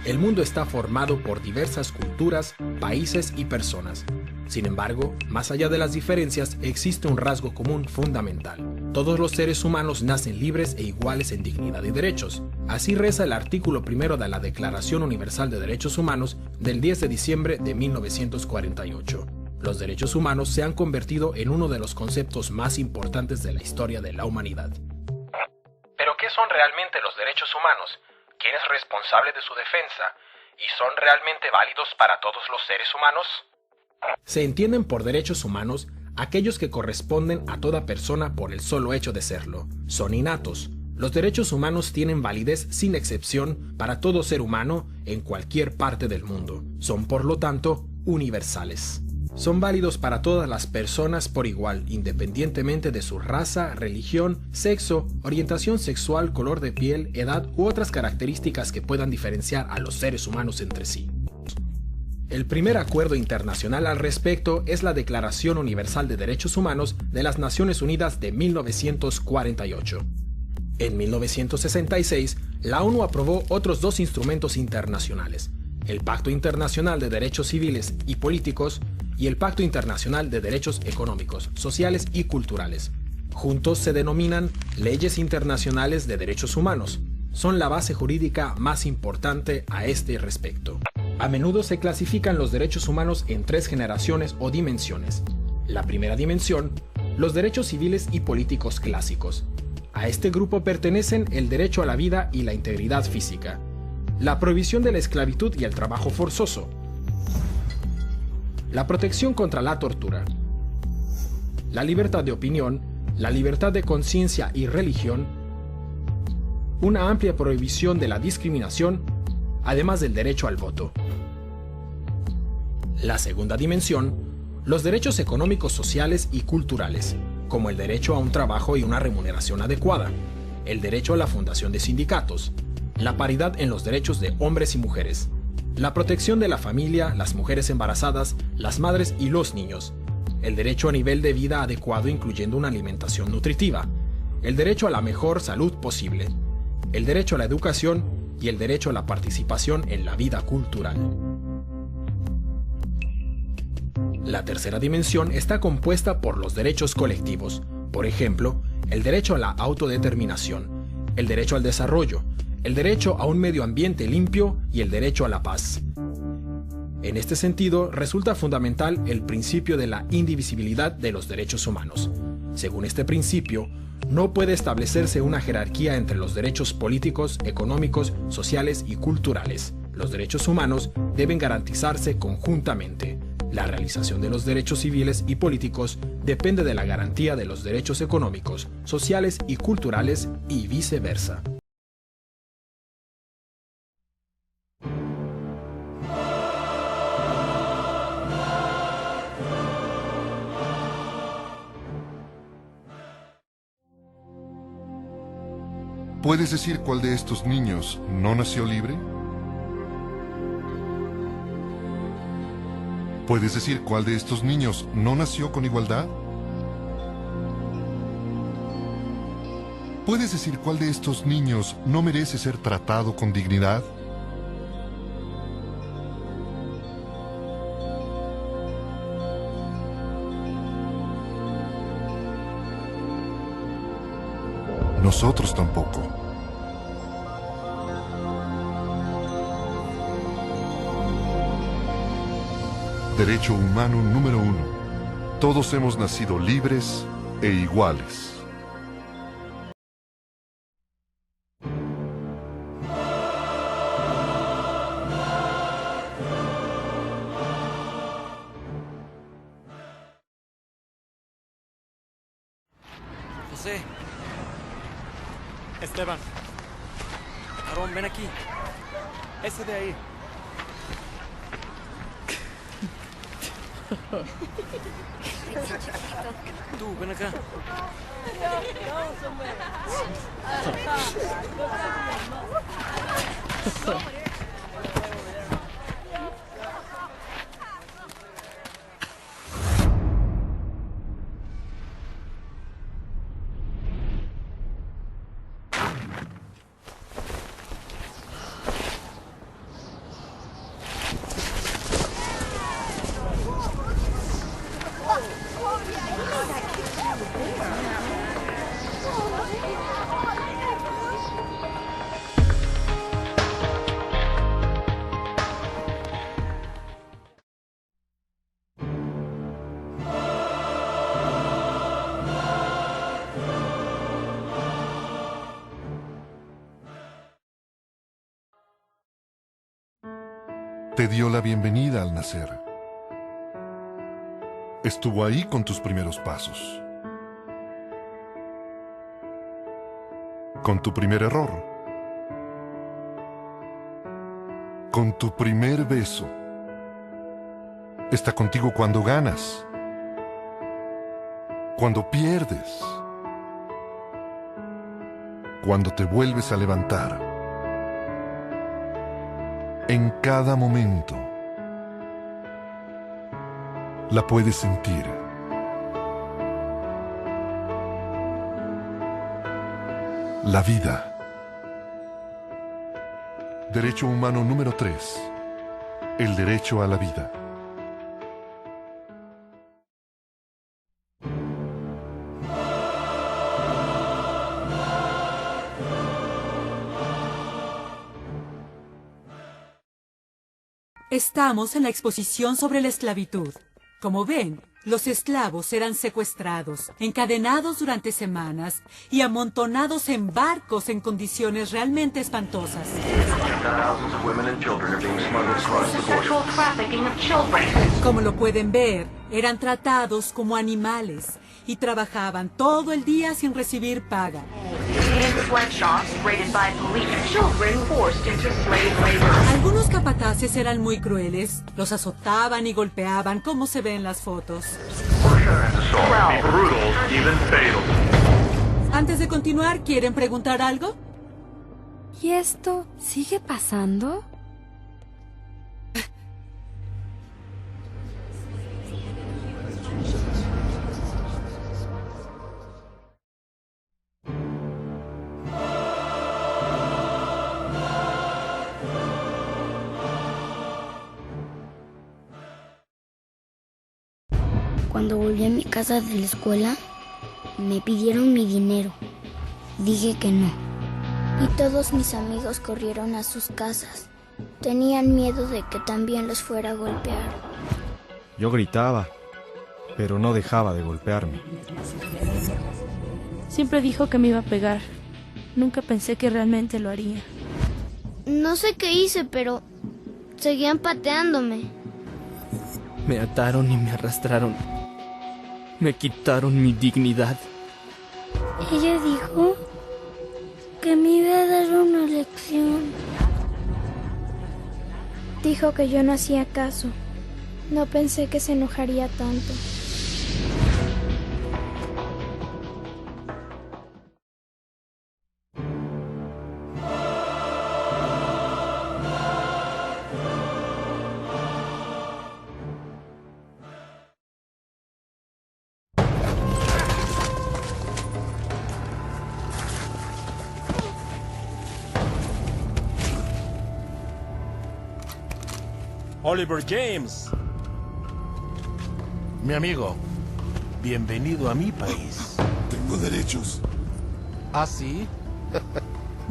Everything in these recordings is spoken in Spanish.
El mundo está formado por diversas culturas, países y personas. Sin embargo, más allá de las diferencias, existe un rasgo común fundamental. Todos los seres humanos nacen libres e iguales en dignidad y derechos. Así reza el artículo primero de la Declaración Universal de Derechos Humanos del 10 de diciembre de 1948. Los derechos humanos se han convertido en uno de los conceptos más importantes de la historia de la humanidad. ¿Pero qué son realmente los derechos humanos? ¿Quién es responsable de su defensa? ¿Y son realmente válidos para todos los seres humanos? Se entienden por derechos humanos aquellos que corresponden a toda persona por el solo hecho de serlo. Son innatos. Los derechos humanos tienen validez sin excepción para todo ser humano en cualquier parte del mundo. Son, por lo tanto, universales. Son válidos para todas las personas por igual, independientemente de su raza, religión, sexo, orientación sexual, color de piel, edad u otras características que puedan diferenciar a los seres humanos entre sí. El primer acuerdo internacional al respecto es la Declaración Universal de Derechos Humanos de las Naciones Unidas de 1948. En 1966, la ONU aprobó otros dos instrumentos internacionales, el Pacto Internacional de Derechos Civiles y Políticos y el Pacto Internacional de Derechos Económicos, Sociales y Culturales. Juntos se denominan Leyes Internacionales de Derechos Humanos. Son la base jurídica más importante a este respecto. A menudo se clasifican los derechos humanos en tres generaciones o dimensiones. La primera dimensión, los derechos civiles y políticos clásicos. A este grupo pertenecen el derecho a la vida y la integridad física, la prohibición de la esclavitud y el trabajo forzoso, la protección contra la tortura, la libertad de opinión, la libertad de conciencia y religión, una amplia prohibición de la discriminación, además del derecho al voto. La segunda dimensión, los derechos económicos, sociales y culturales, como el derecho a un trabajo y una remuneración adecuada, el derecho a la fundación de sindicatos, la paridad en los derechos de hombres y mujeres, la protección de la familia, las mujeres embarazadas, las madres y los niños, el derecho a nivel de vida adecuado incluyendo una alimentación nutritiva, el derecho a la mejor salud posible, el derecho a la educación y el derecho a la participación en la vida cultural. La tercera dimensión está compuesta por los derechos colectivos, por ejemplo, el derecho a la autodeterminación, el derecho al desarrollo, el derecho a un medio ambiente limpio y el derecho a la paz. En este sentido, resulta fundamental el principio de la indivisibilidad de los derechos humanos. Según este principio, no puede establecerse una jerarquía entre los derechos políticos, económicos, sociales y culturales. Los derechos humanos deben garantizarse conjuntamente. La realización de los derechos civiles y políticos depende de la garantía de los derechos económicos, sociales y culturales y viceversa. ¿Puedes decir cuál de estos niños no nació libre? ¿Puedes decir cuál de estos niños no nació con igualdad? ¿Puedes decir cuál de estos niños no merece ser tratado con dignidad? Nosotros tampoco. Derecho humano número 1. Todos hemos nacido libres e iguales. José. Esteban. Aarón, ven aquí. Ese de ahí. Tú, ven acá. Te dio la bienvenida al nacer. Estuvo ahí con tus primeros pasos. Con tu primer error. Con tu primer beso. Está contigo cuando ganas. Cuando pierdes. Cuando te vuelves a levantar. En cada momento la puedes sentir. La vida. Derecho humano número 3. El derecho a la vida. Estamos en la exposición sobre la esclavitud. Como ven, los esclavos eran secuestrados, encadenados durante semanas y amontonados en barcos en condiciones realmente espantosas. Como lo pueden ver, eran tratados como animales y trabajaban todo el día sin recibir paga. Algunos capataces eran muy crueles, los azotaban y golpeaban como se ve en las fotos. Antes de continuar, ¿quieren preguntar algo? ¿Y esto sigue pasando? Cuando volví a mi casa de la escuela, me pidieron mi dinero. Dije que no. Y todos mis amigos corrieron a sus casas. Tenían miedo de que también los fuera a golpear. Yo gritaba, pero no dejaba de golpearme. Siempre dijo que me iba a pegar. Nunca pensé que realmente lo haría. No sé qué hice, pero seguían pateándome. Me ataron y me arrastraron. Me quitaron mi dignidad. Ella dijo que me iba a dar una lección. Dijo que yo no hacía caso. No pensé que se enojaría tanto. Oliver James. Mi amigo, bienvenido a mi país. Tengo derechos. ¿Ah, sí?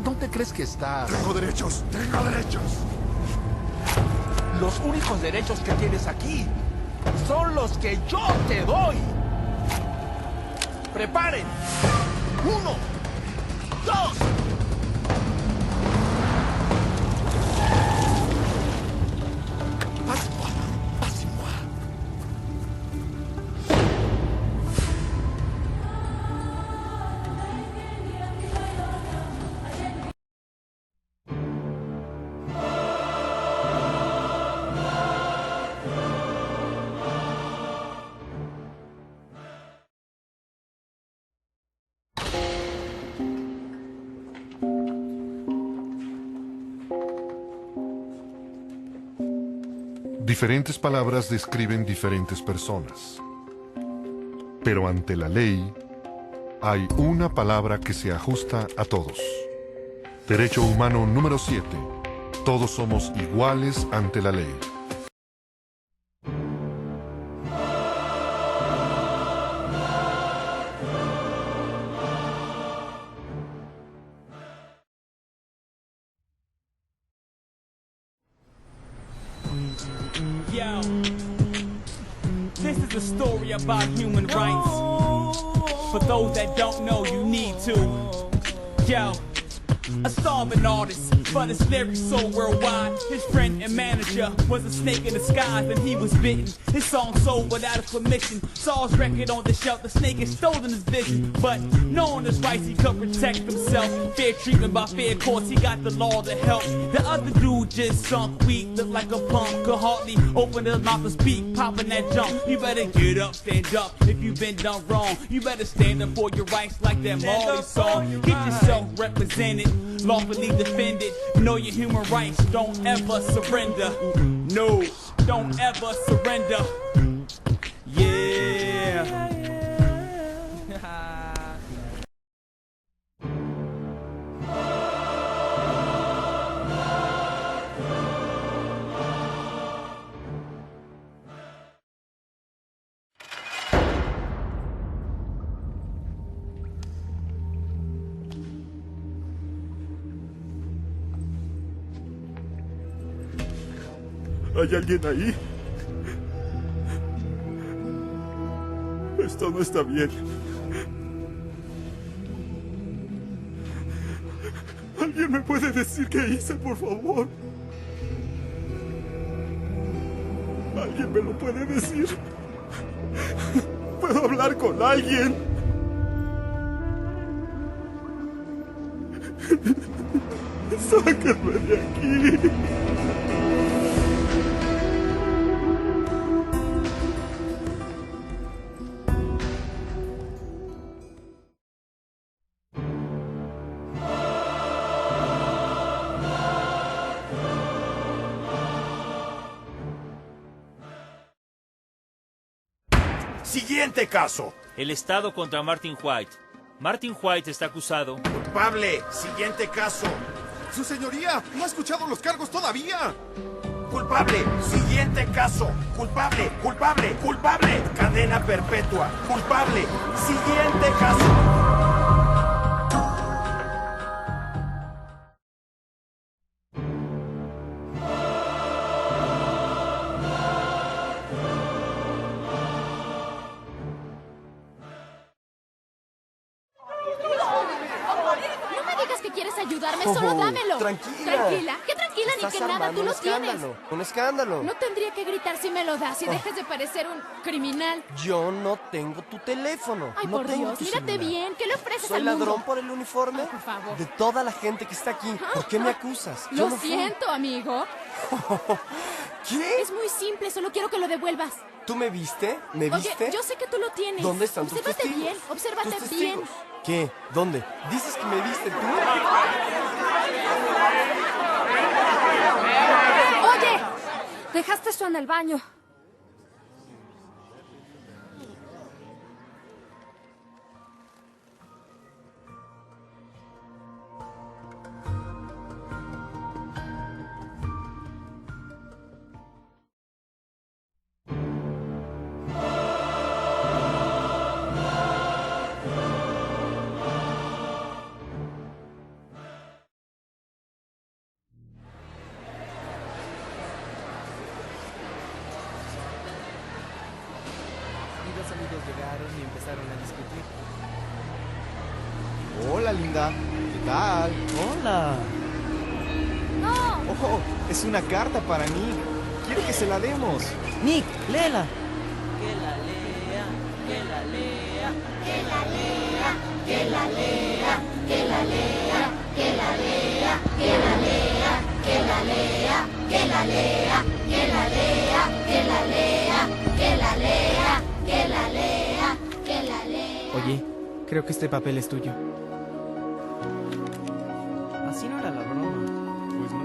¿Dónde crees que estás? Tengo derechos, tengo derechos. Los únicos derechos que tienes aquí son los que yo te doy. ¡Preparen! 1, 2. Diferentes palabras describen diferentes personas. Pero ante la ley, hay una palabra que se ajusta a todos. Derecho humano número 7. Todos somos iguales ante la ley. story about human rights. For those that don't know, you need to. Yo, a starving artist, but his lyrics so worldwide. His friend and manager was a snake in disguise, and he was bitten. His song sold without his permission. Saw his record on the shelf, the snake had stolen his vision. But knowing his rights, he could protect himself. Fair treatment by fair courts, he got the law to help. The other dude just sunk weak, looked like a punk. Could hardly open his mouth to speak, popping that junk. You better get up, stand up, if you've been done wrong. You better stand up for your rights like that Marley song. Get yourself represented, lawfully defended. Know your human rights, don't ever surrender. No, don't ever surrender. Yeah. ¿Hay alguien ahí? Esto no está bien. ¿Alguien me puede decir qué hice, por favor? ¿Alguien me lo puede decir? ¿Puedo hablar con alguien? ¡Sáquenme de aquí! Siguiente caso. El Estado contra Martin White. Martin White está acusado. Culpable. Siguiente caso. ¡Su señoría! ¿No ha escuchado los cargos todavía? Culpable. Siguiente caso. Culpable. Culpable. Culpable. Cadena perpetua. Culpable. Siguiente caso. Solo dámelo. Tranquila. Tranquila. ¿Qué tranquila ni que nada? Tú lo tienes. Un escándalo. No tendría que gritar si me lo das y dejas de parecer un criminal. Yo no tengo tu teléfono. Ay, no por tengo Dios, tu mírate celular. bien. ¿Qué le ofreces ¿Soy al mundo? ladrón por el uniforme? Ay, por favor. De toda la gente que está aquí. ¿Por qué me acusas? Yo Lo no fui. siento, amigo. ¿Qué? Es muy simple, solo quiero que lo devuelvas. ¿Tú me viste? ¿Me viste? Oye, yo sé que tú lo tienes. ¿Dónde están tus Obsérvate testigos? bien, obsérvate ¿Tus bien. testigos? ¿Qué? ¿Dónde? ¿Dices que me viste tú? Oye, dejaste eso en el baño. Llegaron y empezaron a discutir. Hola, linda. ¿Qué tal? Hola. ¡No! Ojo, es una carta para Nick. Quiere que se la demos. Nick, léela. Que la lea, que la lea, Que la lea, que la lea, que la lea, que la lea, que la lea, que la lea, que la lea, que la lea, que la lea, que la lea, que la lea, que la lea. Oye, creo que este papel es tuyo. Así no era la broma. Pues no.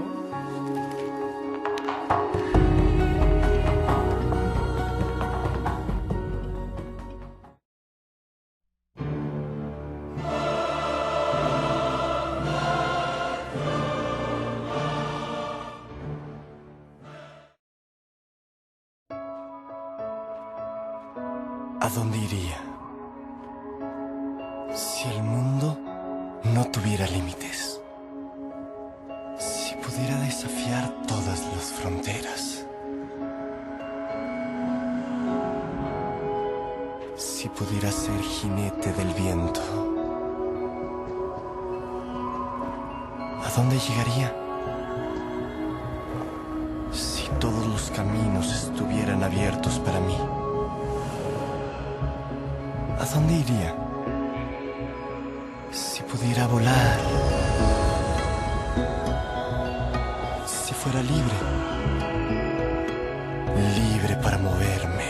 ¿A dónde iría si el mundo no tuviera límites? Si pudiera desafiar todas las fronteras. pudiera ser jinete del viento, ¿a dónde llegaría? Si todos los caminos estuvieran abiertos para mí, ¿a dónde iría? Si pudiera volar, si fuera libre, libre para moverme.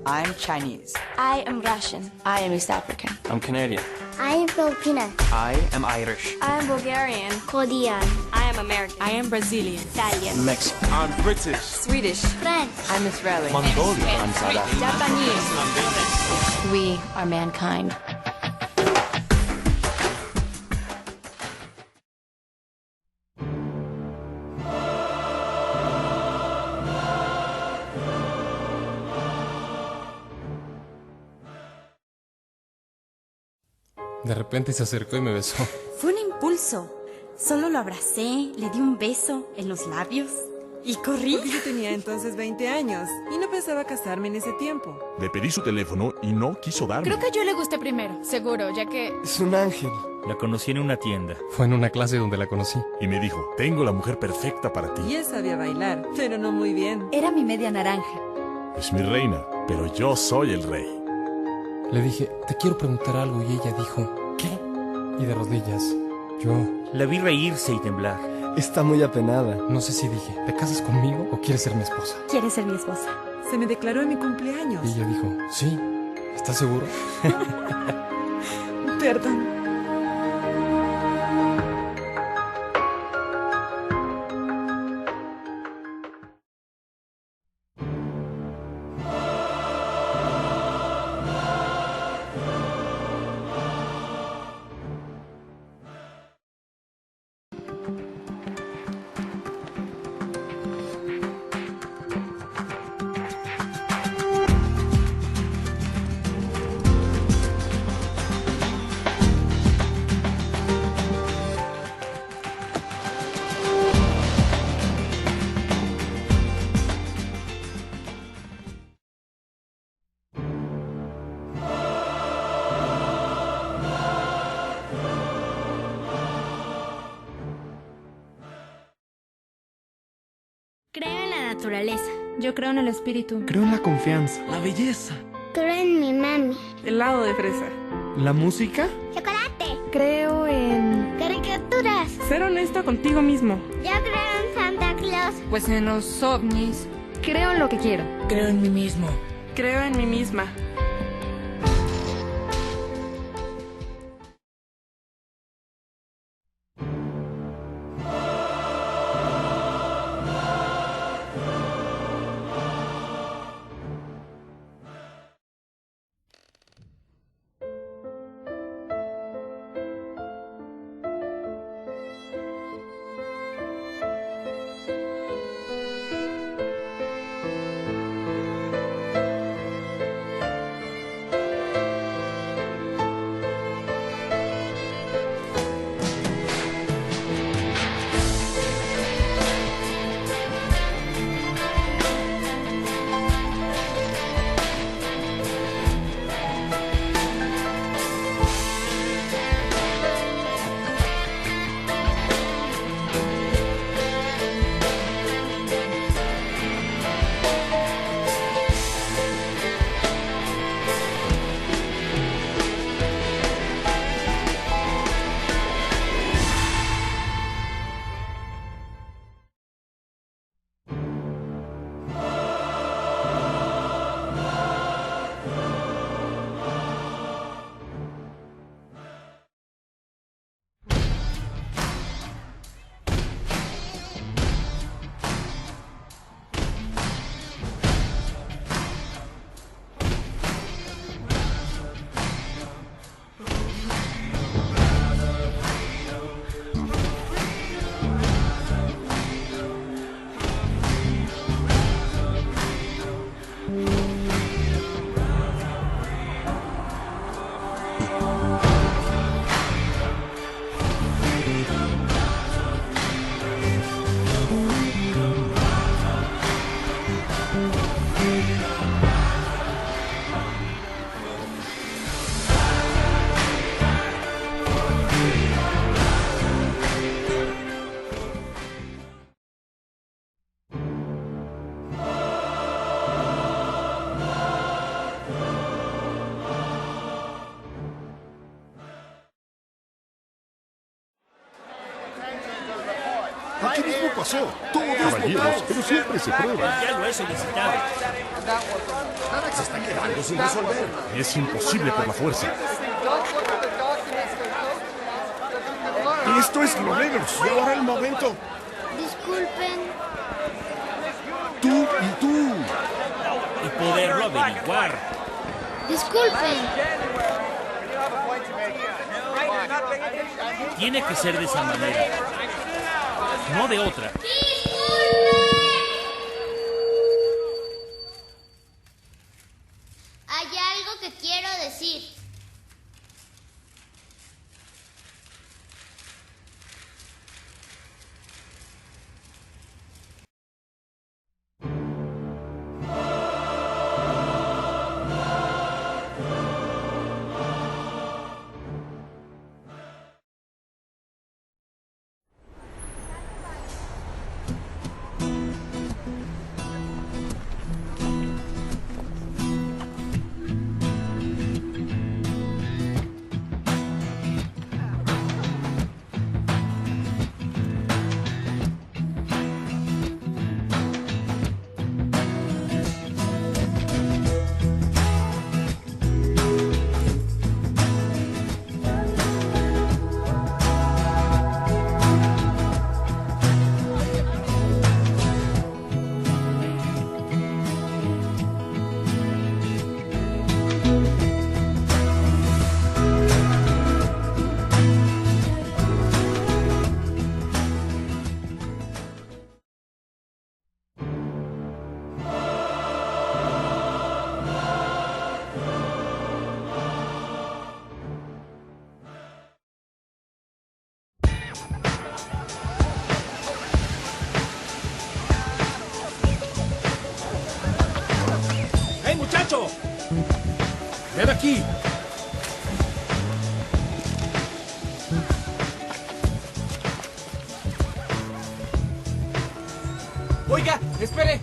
I'm Chinese. I am Russian. I am East African. I'm Canadian. I am Filipina. I am Irish. I am Bulgarian. Korean. I am American. I am Brazilian. Italian. Mexican. I'm British. Swedish. French. I'm Israeli. Mongolian. I'm South African. Japanese. We are mankind. De repente se acercó y me besó. Fue un impulso. Solo lo abracé, le di un beso en los labios y corrí. Porque yo tenía entonces 20 años y no pensaba casarme en ese tiempo. Le pedí su teléfono y no quiso darme. Creo que yo le gusté primero, seguro, ya que... Es un ángel. La conocí en una tienda. Fue en una clase donde la conocí. Y me dijo, tengo la mujer perfecta para ti. Y él sabía bailar, pero no muy bien. Era mi media naranja. Es mi reina, pero yo soy el rey. Le dije, te quiero preguntar algo y ella dijo, ¿qué? Y de rodillas, yo... La vi reírse y temblar. Está muy apenada. No sé si dije, ¿te casas conmigo o quieres ser mi esposa? ¿Quieres ser mi esposa? Se me declaró en mi cumpleaños. Y ella dijo, sí, ¿estás seguro? Perdón. Creo en la naturaleza. Yo creo en el espíritu. Creo en la confianza. La belleza. Creo en mi mami. Helado de fresa. ¿La música? Chocolate. Creo en... Caricaturas. Ser honesto contigo mismo. Yo creo en Santa Claus. Pues en los ovnis. Creo en lo que quiero. Creo en mí mismo. Creo en mí misma. Aquí mismo pasó. Todo caballeros, pero siempre se prueba. Ya lo he solicitado. Se está quedando sin resolver. Es imposible por la fuerza. Esto es lo menos. Y ahora el momento. Disculpen. Tú y tú. Y poderlo averiguar. Disculpen. Tiene que ser de esa manera. No de otra. Hay algo que quiero decir. ¡Hey, muchacho! ¡Ven aquí! Oiga, espere.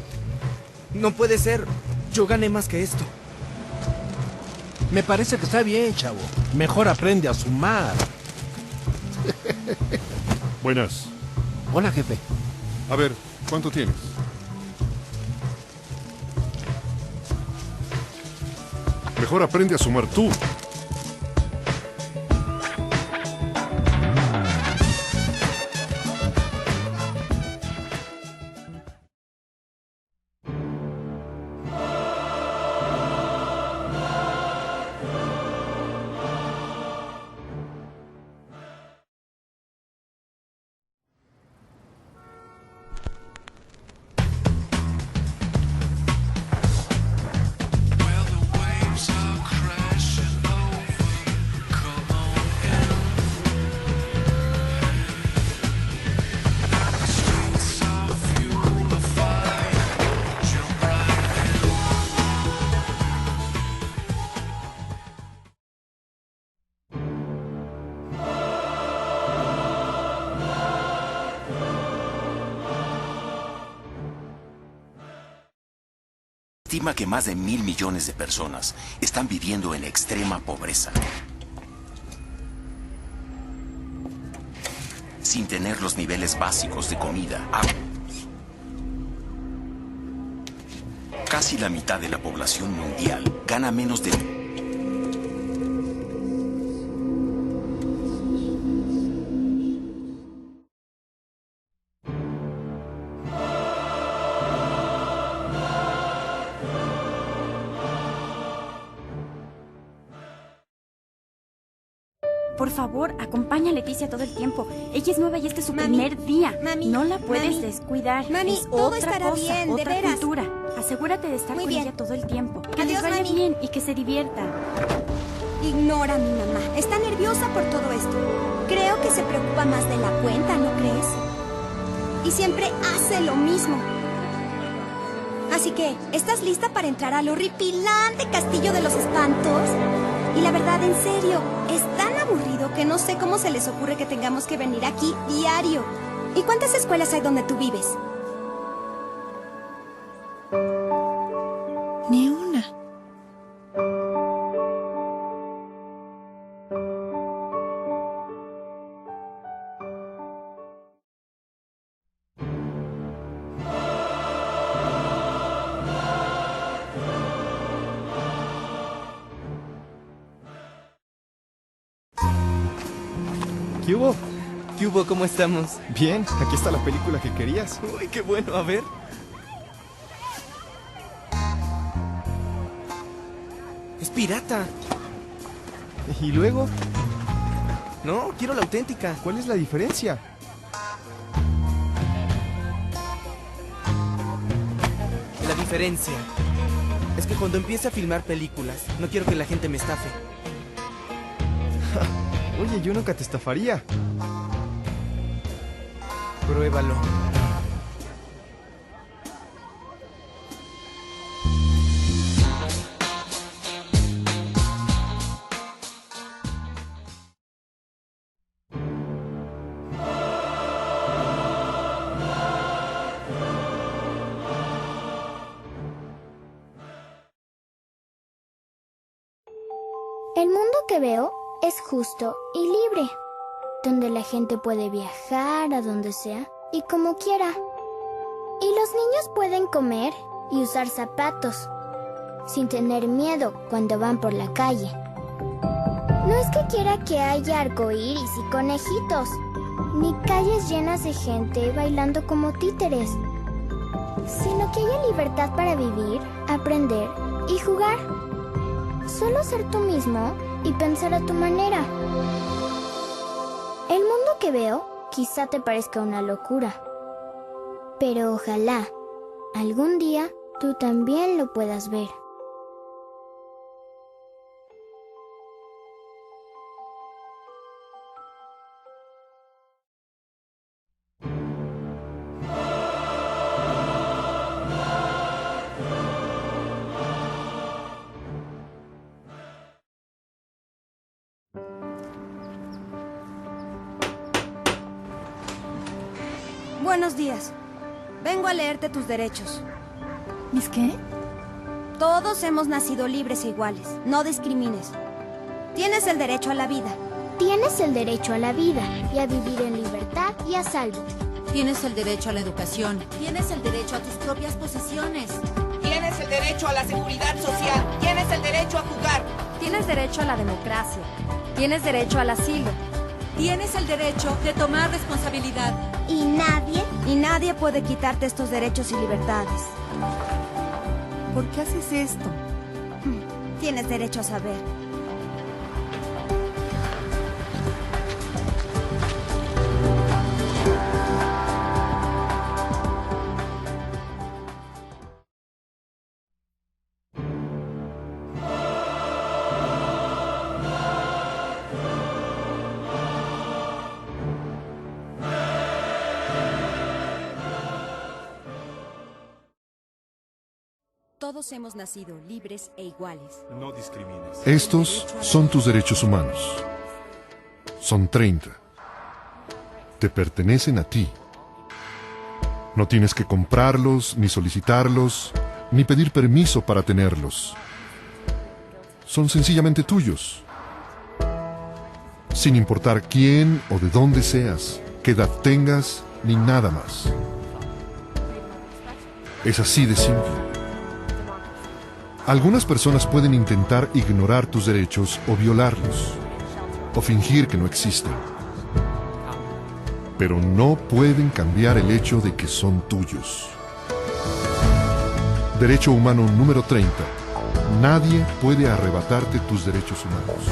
No puede ser. Yo gané más que esto. Me parece que está bien, chavo. Mejor aprende a sumar. Buenas. Hola, jefe. A ver, ¿cuánto tienes? Mejor aprende a sumar tú. Estima que más de 1.000 millones de personas están viviendo en extrema pobreza, sin tener los niveles básicos de comida, agua. Casi la mitad de la población mundial gana menos de... Por favor, acompaña a Leticia todo el tiempo. Ella es nueva y este es su primer día. Mami, no la puedes mami, descuidar. mami, es todo otra estará cosa, bien, de otra veras. cultura. Asegúrate de estar Muy con bien. ella todo el tiempo. Que Adiós, les vaya mami. bien y que se divierta. Ignora a mi mamá. Está nerviosa por todo esto. Creo que se preocupa más de la cuenta, ¿no crees? Y siempre hace lo mismo. Así que, ¿estás lista para entrar al horripilante castillo de los espantos? Y la verdad, en serio, es tan aburrido que no sé cómo se les ocurre que tengamos que venir aquí diario. ¿Y cuántas escuelas hay donde tú vives? Ni una. ¿Qué hubo? ¿Qué hubo? ¿Cómo estamos? Bien, aquí está la película que querías. Uy, qué bueno, a ver. Es pirata. ¿Y luego? No, quiero la auténtica. ¿Cuál es la diferencia? La diferencia es que cuando empiece a filmar películas, no quiero que la gente me estafe. Oye, yo nunca te estafaría. Pruébalo. El mundo que veo es justo y libre, donde la gente puede viajar a donde sea y como quiera. Y los niños pueden comer y usar zapatos, sin tener miedo cuando van por la calle. No es que quiera que haya arcoíris y conejitos, ni calles llenas de gente bailando como títeres, sino que haya libertad para vivir, aprender y jugar. Solo ser tú mismo y pensar a tu manera. El mundo que veo quizá te parezca una locura, pero ojalá algún día tú también lo puedas ver. Buenos días. Vengo a leerte tus derechos. ¿Mis qué? Todos hemos nacido libres e iguales. No discrimines. Tienes el derecho a la vida. Tienes el derecho a la vida y a vivir en libertad y a salvo. Tienes el derecho a la educación. Tienes el derecho a tus propias posesiones. Tienes el derecho a la seguridad social. Tienes el derecho a jugar. Tienes derecho a la democracia. Tienes derecho al asilo. Tienes el derecho de tomar responsabilidad. Y nadie puede quitarte estos derechos y libertades. ¿Por qué haces esto? Tienes derecho a saber. Todos hemos nacido libres e iguales. No discrimines. Estos son tus derechos humanos. Son 30. Te pertenecen a ti. No tienes que comprarlos, ni solicitarlos, ni pedir permiso para tenerlos. Son sencillamente tuyos. Sin importar quién o de dónde seas, qué edad tengas, ni nada más. Es así de simple. Algunas personas pueden intentar ignorar tus derechos o violarlos, o fingir que no existen. Pero no pueden cambiar el hecho de que son tuyos. Derecho humano número 30. Nadie puede arrebatarte tus derechos humanos.